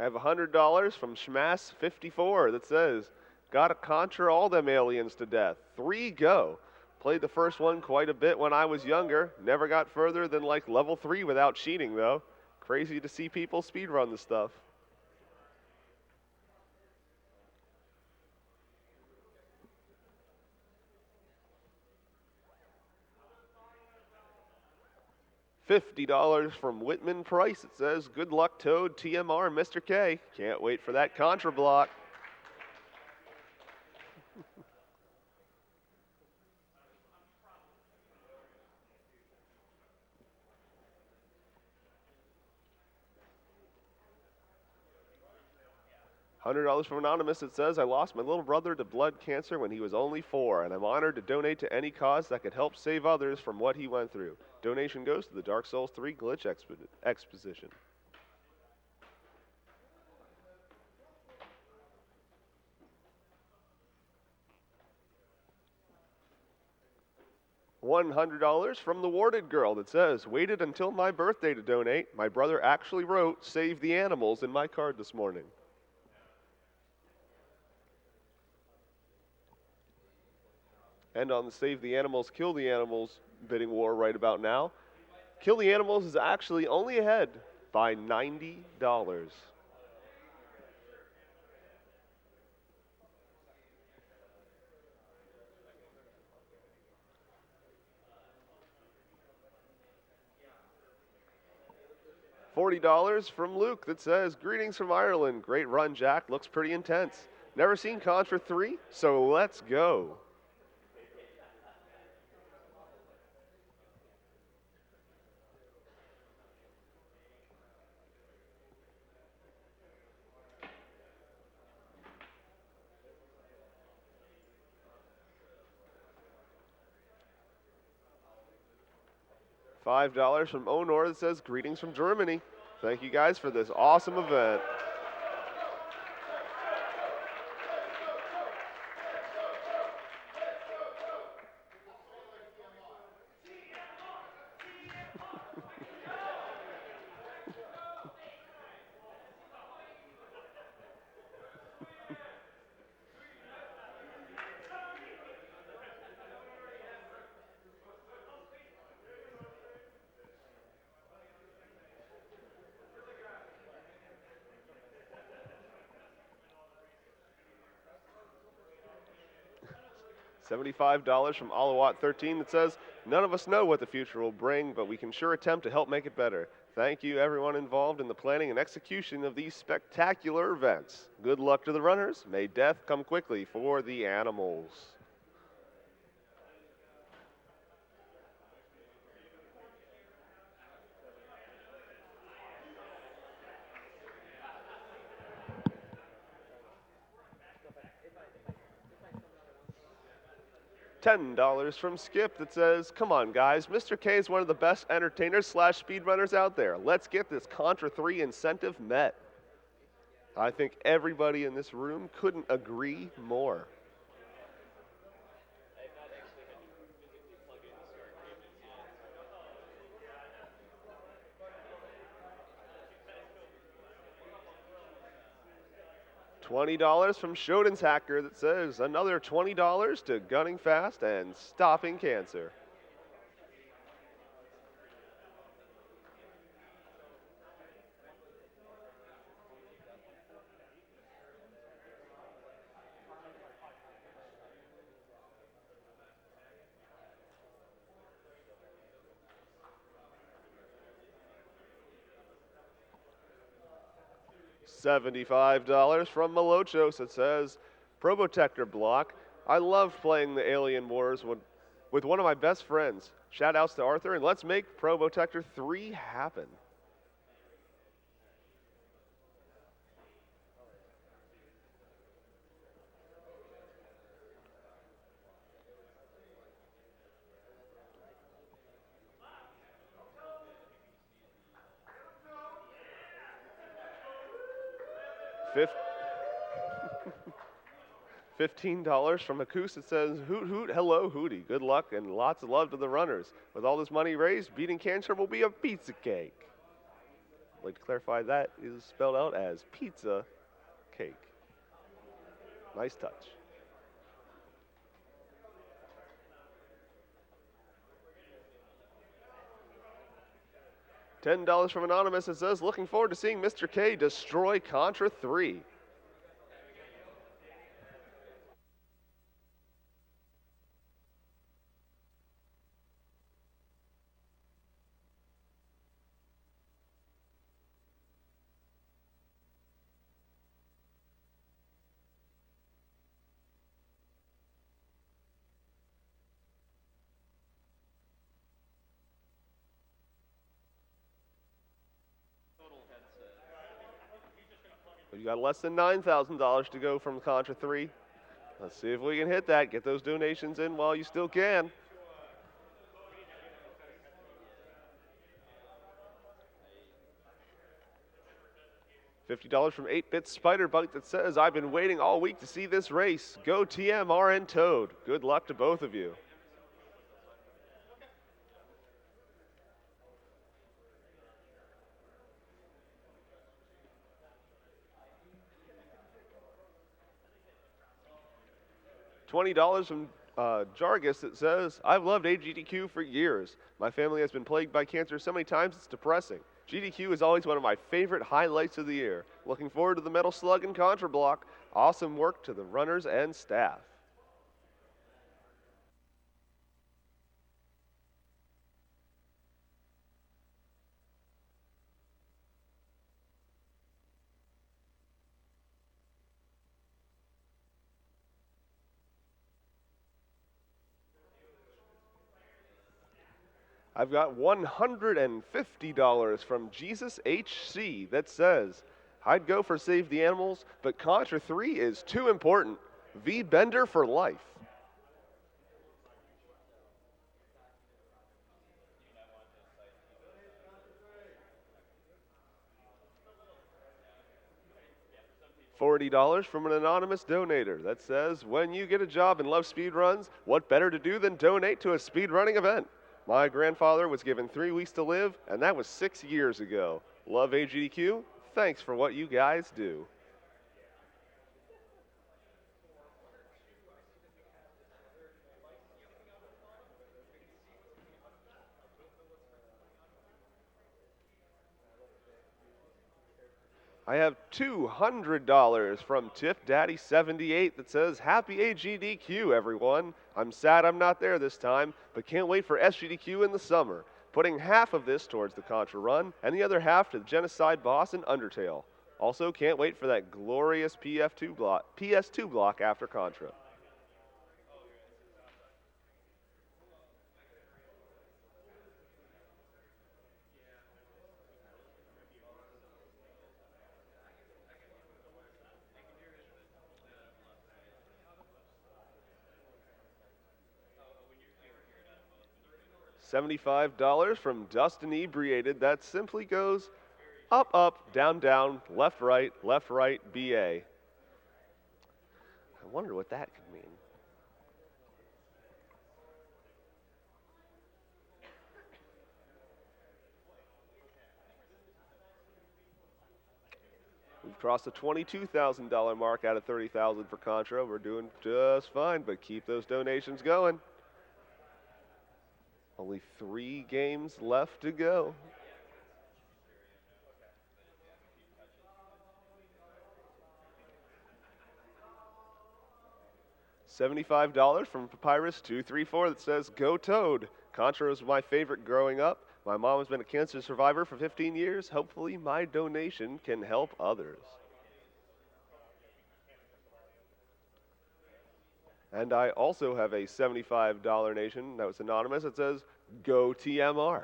I have $100 from Schmass54 that says, got a Contra all them aliens to death. 3 go. Played the first one quite a bit when I was younger. Never got further than like level 3 without cheating though. Crazy to see people speedrun the stuff. $50 from Whitman Price. It says, good luck, Toad, TMR, Mr. K. Can't wait for that Contra block. $100 from Anonymous. It says, I lost my little brother to blood cancer when he was only 4, and I'm honored to donate to any cause that could help save others from what he went through. Donation goes to the Dark Souls 3 Glitch Exposition. $100 from the Warded Girl that says, waited until my birthday to donate. My brother actually wrote, save the animals in my card this morning. And on the Save the Animals, Kill the Animals bidding war right about now. Kill the Animals is actually only ahead by $90. $40 from Luke that says, greetings from Ireland. Great run, Jack. Looks pretty intense. Never seen Contra 3, so let's go. $5 from Onor that says, greetings from Germany. Thank you guys for this awesome event. $75 from Alawat13 that says, none of us know what the future will bring, but we can sure attempt to help make it better. Thank you everyone involved in the planning and execution of these spectacular events. Good luck to the runners. May death come quickly for the animals. $10 from Skip that says, come on guys, Mr. K is one of the best entertainers / speedrunners out there. Let's get this Contra 3 incentive met. I think everybody in this room couldn't agree more. $20 from Shodan's Hacker that says, another $20 to gunning fast and stopping cancer. $75 from Malochos that says, Probotector block. I love playing the Alien Wars with one of my best friends. Shout outs to Arthur, and let's make Probotector 3 happen. $15 from Hakus that says, hoot hoot, hello Hootie. Good luck and lots of love to the runners. With all this money raised, beating cancer will be a pizza cake. I'd like to clarify that is spelled out as pizza cake. Nice touch. $10 from Anonymous. It says, looking forward to seeing Mr. K destroy Contra 3. You got less than $9,000 to go from Contra 3. Let's see if we can hit that. Get those donations in while you still can. $50 from 8-Bit Spider Bite that says, I've been waiting all week to see this race. Go TMR and Toad. Good luck to both of you. $20 from Jargus that says, I've loved AGDQ for years. My family has been plagued by cancer so many times it's depressing. GDQ is always one of my favorite highlights of the year. Looking forward to the Metal Slug and Contra block. Awesome work to the runners and staff. I've got $150 from Jesus HC that says, I'd go for Save the Animals, but Contra 3 is too important. V Bender for life. $40 from an anonymous donator that says, when you get a job and love speedruns, what better to do than donate to a speedrunning event? My grandfather was given 3 weeks to live, and that was 6 years ago. Love AGDQ. Thanks for what you guys do. I have $200 from Tiff Daddy 78 that says, Happy AGDQ, everyone. I'm sad I'm not there this time, but can't wait for SGDQ in the summer. Putting half of this towards the Contra run, and the other half to the Genocide Boss and Undertale. Also, can't wait for that glorious PS2 block after Contra. $75 from Dust Inebriated. That simply goes up, up, down, down, left, right, BA. I wonder what that could mean. We've crossed the $22,000 mark out of $30,000 for Contra. We're doing just fine, but keep those donations going. Only 3 games left to go. $75 from Papyrus234 that says, Go Toad. Contra was my favorite growing up. My mom has been a cancer survivor for 15 years. Hopefully my donation can help others. And I also have a $75 donation that was anonymous. It says, Go TMR.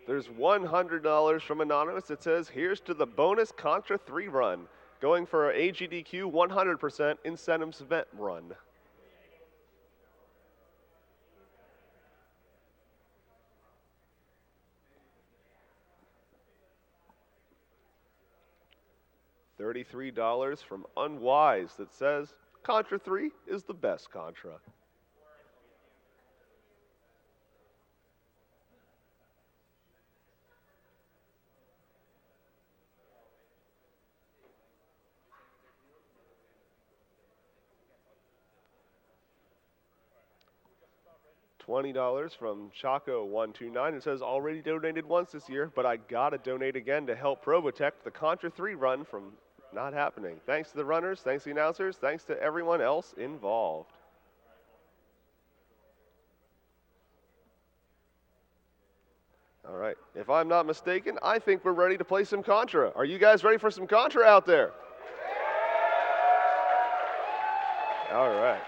There's $100 from Anonymous that says, here's to the bonus Contra 3 run, going for an AGDQ 100% incentives event run. $33 from Unwise that says Contra 3 is the best Contra. $20 from Chaco129. It says already donated once this year, but I gotta donate again to help Probotech the Contra 3 run from not happening. Thanks to the runners, thanks to the announcers, thanks to everyone else involved. All right, if I'm not mistaken, I think we're ready to play some Contra. Are you guys ready for some Contra out there? All right.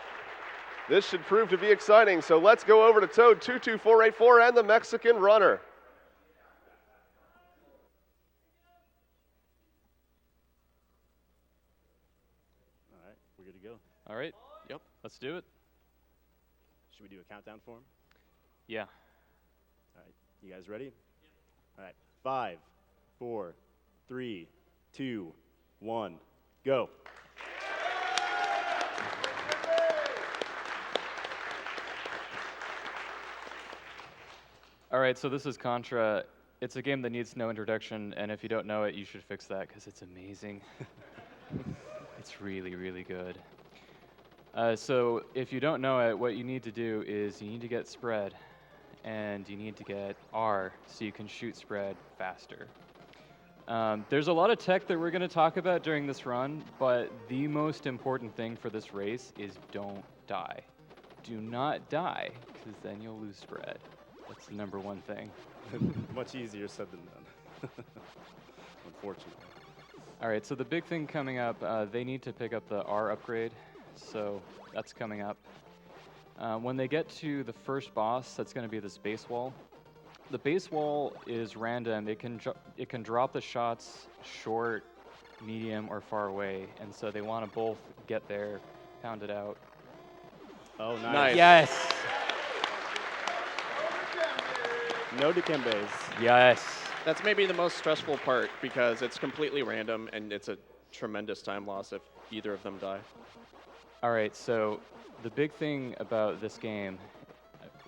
This should prove to be exciting, so let's go over to toad22484 and the Mexican Runner. All right, we're good to go. All right, yep, let's do it. Should we do a countdown for him? Yeah. All right, you guys ready? Yep. All right, 5, 4, 3, 2, 1, go. All right, so this is Contra. It's a game that needs no introduction, and if you don't know it, you should fix that because it's amazing. It's really, really good. So if you don't know it, what you need to do is you need to get spread, and you need to get R so you can shoot spread faster. There's a lot of tech that we're going to talk about during this run, but the most important thing for this race is don't die. Do not die, because then you'll lose spread. That's the number one thing. Much easier said than done, unfortunately. All right, so the big thing coming up, they need to pick up the R upgrade, so that's coming up. When they get to the first boss, that's going to be this base wall. The base wall is random. It can drop the shots short, medium, or far away, and so they want to both get there, pound it out. Oh, nice. Yes. No dikembes. Yes. That's maybe the most stressful part because it's completely random and it's a tremendous time loss if either of them die. All right, so the big thing about this game,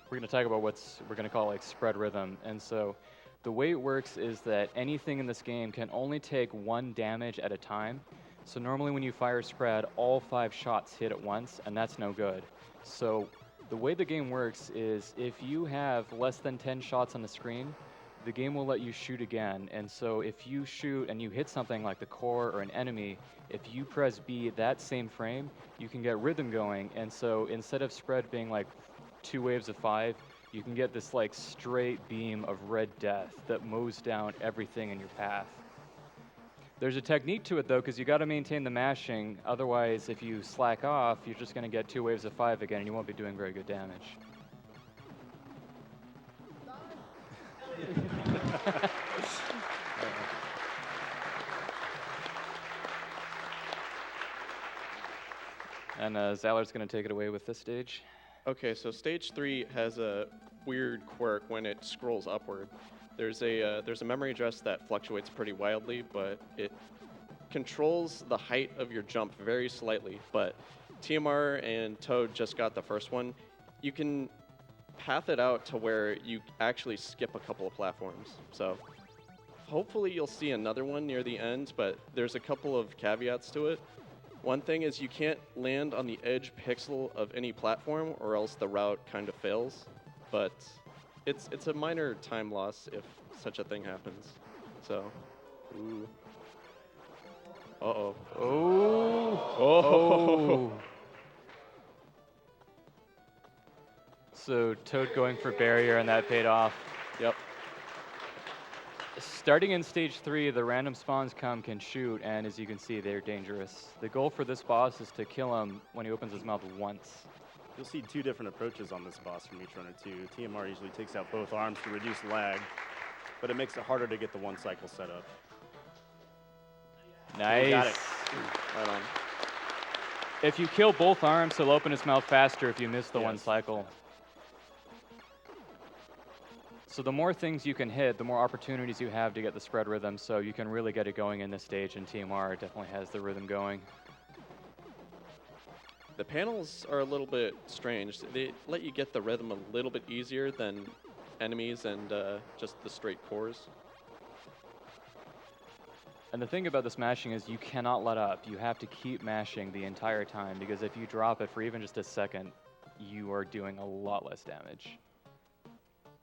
we're going to talk about we're going to call like spread rhythm. And so the way it works is that anything in this game can only take 1 damage at a time. So normally when you fire spread, all 5 shots hit at once, and that's no good. So the way the game works is if you have less than 10 shots on the screen, the game will let you shoot again. And so if you shoot and you hit something like the core or an enemy, if you press B that same frame, you can get rhythm going. And so instead of spread being like 2 waves of 5, you can get this like straight beam of red death that mows down everything in your path. There's a technique to it though, because you got to maintain the mashing. Otherwise, if you slack off, you're just going to get 2 waves of 5 again, and you won't be doing very good damage. And Zaller's going to take it away with this stage. Okay, so stage 3 has a weird quirk when it scrolls upward. There's a memory address that fluctuates pretty wildly, but it controls the height of your jump very slightly. But TMR and Toad just got the first one. You can path it out to where you actually skip a couple of platforms. So hopefully you'll see another one near the end, but there's a couple of caveats to it. One thing is you can't land on the edge pixel of any platform or else the route kind of fails. But it's a minor time loss if such a thing happens. So, ooh. Uh-oh. Oh. Oh. So Toad going for barrier, and that paid off. Yep. Starting in stage 3, the random spawns can shoot, and as you can see, they're dangerous. The goal for this boss is to kill him when he opens his mouth once. You'll see 2 different approaches on this boss from each runner too. TMR usually takes out both arms to reduce lag, but it makes it harder to get the 1 cycle set up. Nice. You got it. Right on. If you kill both arms, he'll open his mouth faster if you miss the Yes. 1 cycle. So the more things you can hit, the more opportunities you have to get the spread rhythm, so you can really get it going in this stage, and TMR definitely has the rhythm going. The panels are a little bit strange. They let you get the rhythm a little bit easier than enemies and just the straight cores. And the thing about this mashing is you cannot let up. You have to keep mashing the entire time, because if you drop it for even just a second, you are doing a lot less damage.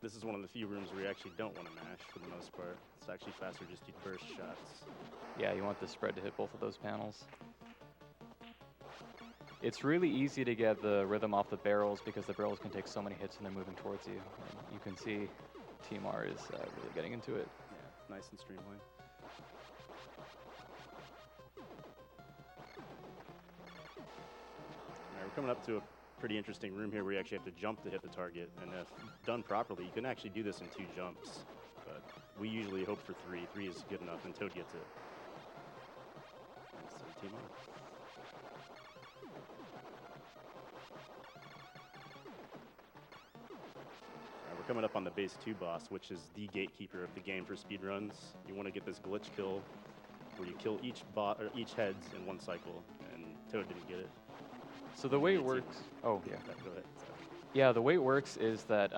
This is one of the few rooms where you actually don't want to mash for the most part. It's actually faster just to burst shots. Yeah, you want the spread to hit both of those panels. It's really easy to get the rhythm off the barrels because the barrels can take so many hits and they're moving towards you. And you can see TMR is really getting into it. Yeah, nice and streamlined. All right, we're coming up to a pretty interesting room here where you actually have to jump to hit the target, and if done properly, you can actually do this in 2 jumps, but we usually hope for 3. 3 is good enough, and Toad gets it. So team on. All right, we're coming up on the base 2 boss, which is the gatekeeper of the game for speedruns. You want to get this glitch kill where you kill each heads in 1 cycle, and Toad didn't get it. So the way it works, oh yeah, Go ahead. Sorry. yeah, the way it works is that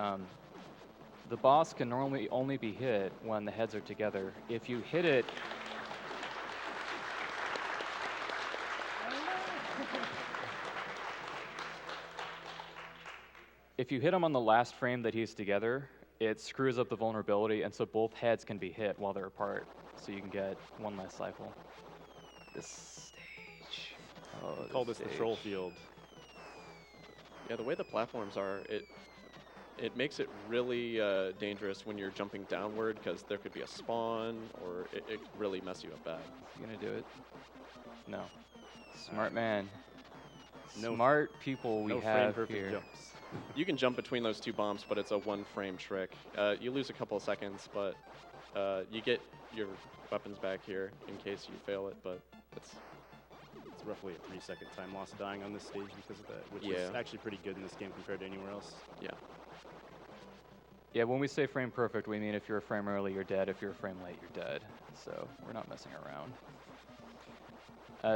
the boss can normally only be hit when the heads are together. If you hit it, if you hit him on the last frame that he's together, it screws up the vulnerability, and so both heads can be hit while they're apart, so you can get 1 less cycle. This stage. Oh, Call this the troll field. Yeah, the way the platforms are, it makes it really dangerous when you're jumping downward because there could be a spawn, or it could really mess you up bad. You gonna do it? No. Smart man. No- Smart people we No have frame-perfect here. jumps. You can jump between those 2 bombs, but it's a 1-frame trick. You lose a couple of seconds, but you get your weapons back here in case you fail it, but it's roughly a 3-second time loss dying on this stage because of that, which is Yeah. actually pretty good in this game compared to anywhere else. yeah. Yeah, when we say frame perfect, we mean if you're a frame early, you're dead. If you're a frame late, you're dead. So we're not messing around.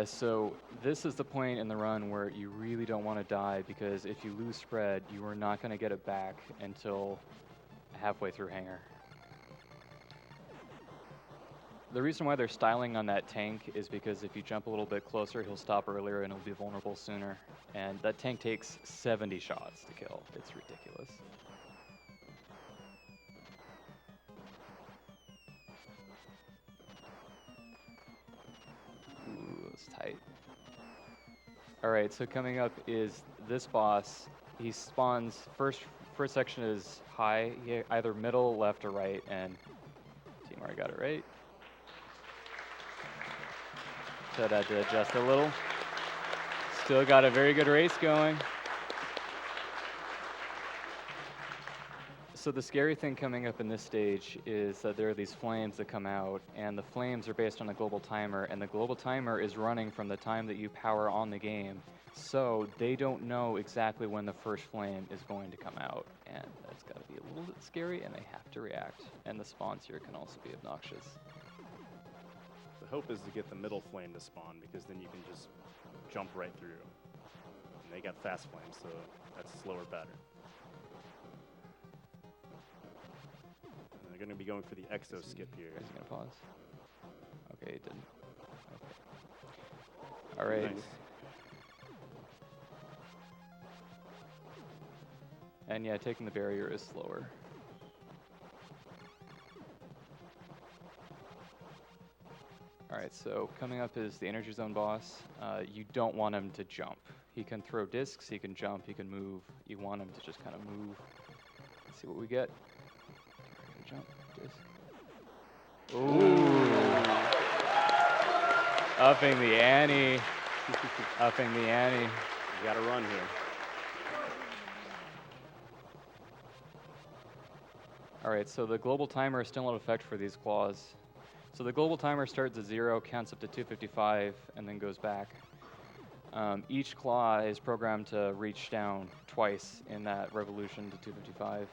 So this is the point in the run where you really don't want to die, because if you lose spread, you are not going to get it back until halfway through hangar. The reason why they're styling on that tank is because if you jump a little bit closer, he'll stop earlier and he'll be vulnerable sooner. And that tank takes 70 shots to kill. It's ridiculous. Ooh, it's tight. All right, so coming up is this boss. He spawns, first section is high, either middle, left, or right, and Team already got it right. So I had to adjust a little. Still got a very good race going. So the scary thing coming up in this stage is that there are these flames that come out, and the flames are based on a global timer, and the global timer is running from the time that you power on the game. So they don't know exactly when the first flame is going to come out, and that's got to be a little bit scary, and they have to react. And the spawns here can also be obnoxious. The hope is to get the middle flame to spawn, because then you can just jump right through. And they got fast flames, so that's a slower pattern. And they're going to be going for the exo skip here. Is he gonna pause? Okay, it didn't. Okay. All right. Nice. And yeah, taking the barrier is slower. All right, so coming up is the energy zone boss. You don't want him to jump. He can throw discs, he can jump, he can move. You want him to just kind of move. Let's see what we get. Jump, disc. Ooh. Upping the ante. Upping the ante. You got to run here. All right, so the global timer is still in effect for these claws. So the global timer starts at 0, counts up to 255, and then goes back. Each claw is programmed to reach down twice in that revolution to 255.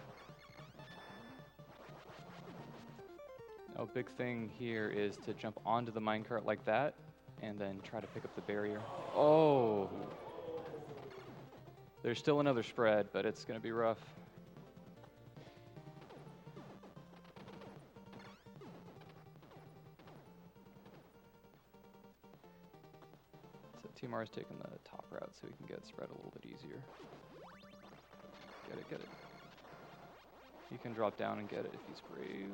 Oh, big thing here is to jump onto the minecart like that, and then try to pick up the barrier. Oh! There's still another spread, but it's going to be rough. So Timar's taking the top route so he can get spread a little bit easier. Get it, get it. He can drop down and get it if he's brave.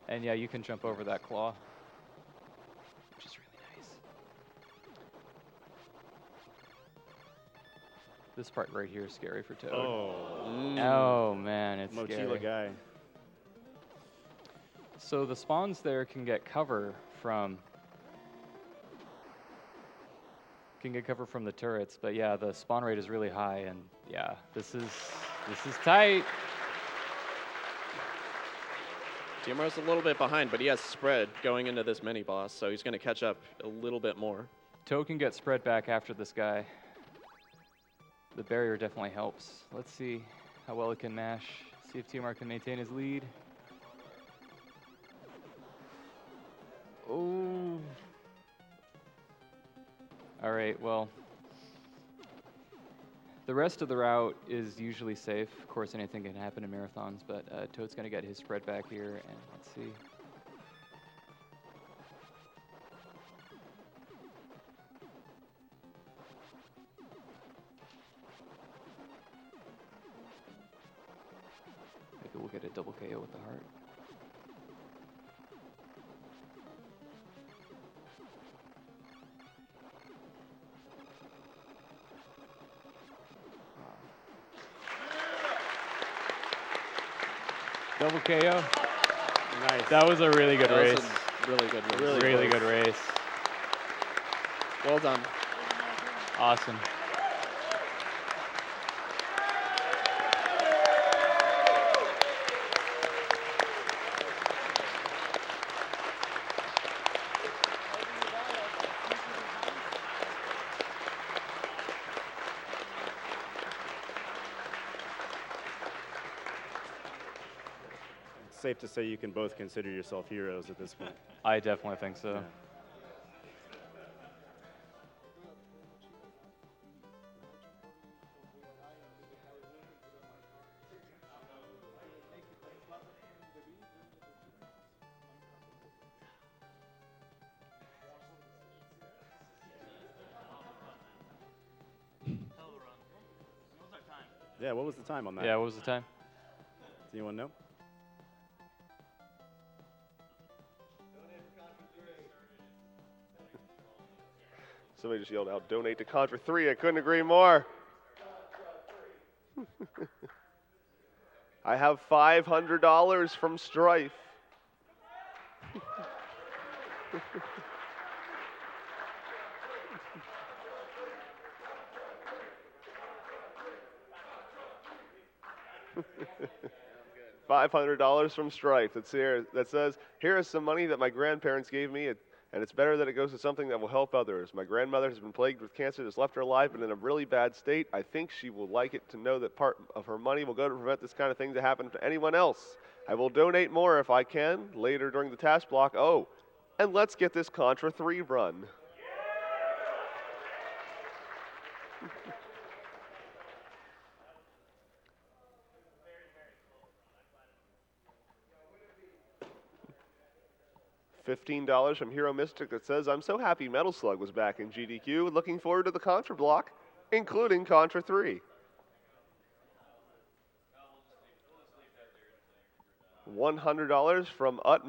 And yeah, you can jump over that claw, which is really nice. This part right here is scary for Toad. Oh man, it's Mochila scary. guy. So the spawns there can get cover from the turrets, but yeah, the spawn rate is really high, and yeah, this is tight. Timar's a little bit behind, but he has spread going into this mini boss, so he's going to catch up a little bit more. Toad can get spread back after this guy. The barrier definitely helps. Let's see how well it can mash. See if Timar can maintain his lead. Oh. All right, well, the rest of the route is usually safe. Of course, anything can happen in marathons, but Toad's going to get his spread back here, and let's see. Maybe we'll get a double KO with the heart. Double KO. Nice. That was a really good That was race. a really good race. Really good race. Well done. Awesome. It's safe to say you can both consider yourself heroes at this point. I definitely think so. Yeah. Yeah, what was the time on that? Yeah, what was the time? Does anyone know? Somebody just yelled out, donate to Contra 3. I couldn't agree more. I have $500 from Strife. $500 from Strife. That's here. That says, here is some money that my grandparents gave me, and it's better that it goes to something that will help others. My grandmother has been plagued with cancer, has left her alive, but in a really bad state. I think she will like it to know that part of her money will go to prevent this kind of thing to happen to anyone else. I will donate more if I can later during the task block. Oh, and let's get this Contra 3 run. $15 from Hero Mystic that says, I'm so happy Metal Slug was back in GDQ. Looking forward to the Contra block, including Contra 3. $100 from Ut.